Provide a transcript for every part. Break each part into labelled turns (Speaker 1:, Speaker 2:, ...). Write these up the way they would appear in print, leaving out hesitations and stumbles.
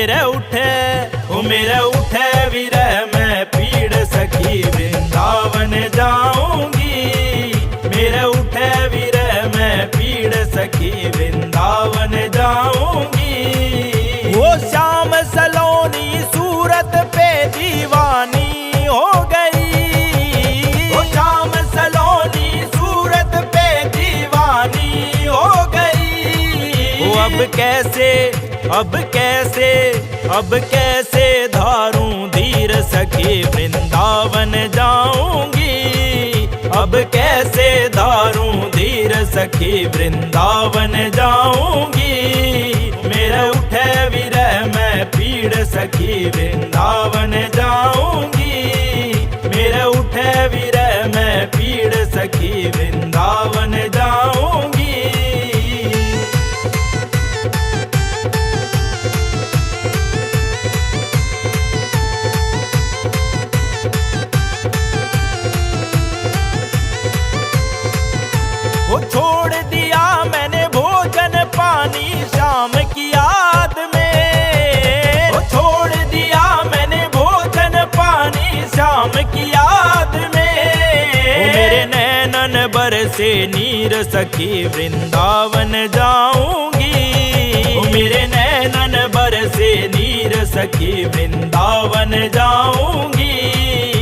Speaker 1: मेरे उठे विरह में पीड़ सखी वृंदावन जाऊंगी। मेरे उठे विरह में पीड़ सखी वृंदावन जाऊंगी। वो श्याम सलोनी सूरत पे दीवानी हो गई। वो श्याम सलोनी सूरत पे दीवानी हो गई। वो अब कैसे धारूं धीर सखी वृंदावन जाऊंगी। अब कैसे धारूं धीर सखी वृंदावन जाऊंगी। मेरे उठे विरह में पीड़ सखी वृंदावन जाऊंगी। मेरे उठे विरह में पीड़ सखी वृंदावन जाऊंगी। वो छोड़ दिया मैंने भोजन पानी शाम की याद में। वो छोड़ दिया मैंने भोजन पानी शाम की याद में। वो मेरे नैनन बरसे नीर सखी वृंदावन जाऊंगी। वो मेरे नैनन बरसे नीर सखी वृंदावन जाऊंगी।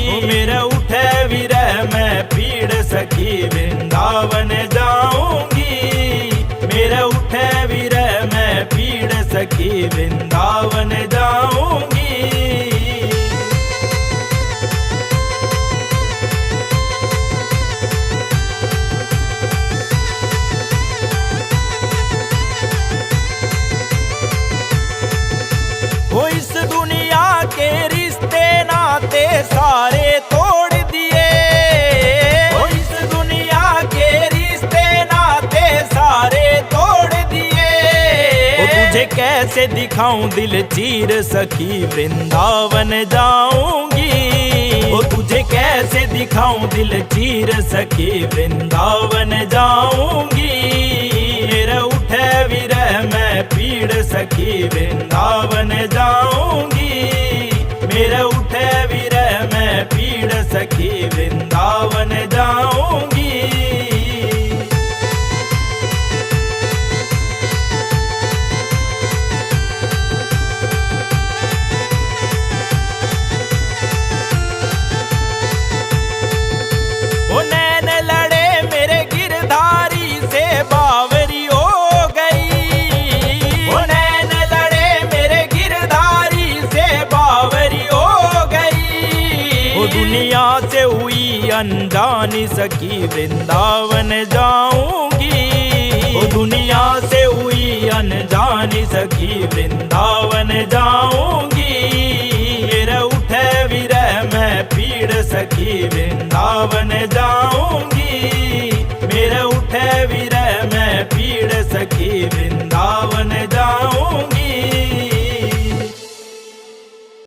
Speaker 1: वो मेरे उठे विरह में पीड़ सखी वृंदावन जाऊंगी। मेरे उठे विरह में पीड़ सखी वृंदावन जाऊंगी। वो इस दुनिया के रिश्ते नाते सारे तोड़ दिए। वो इस दुनिया के रिश्ते नाते सारे तोड़ दिए। वो तुझे कैसे दिखाऊं दिल चीर सखी वृंदावन जाऊंगी। वो तुझे कैसे दिखाऊं दिल चीर सखी वृंदावन जाऊंगी। मेरे उठे विरह में पीड़ सखी वृंदावन जाऊंगी। मेरे उठे विरह में पीड़ सखी वृंदावन जाऊंगी। वो नैन लड़े मेरे गिरधारी से बावरी हो गई। वो नैन लड़े मेरे गिरधारी से बावरी हो गई। वो दुनिया से हुई अनजानी सखी वृंदावन जाऊंगी। वो दुनिया से हुई अनजानी सखी वृंदावन जाऊंगी।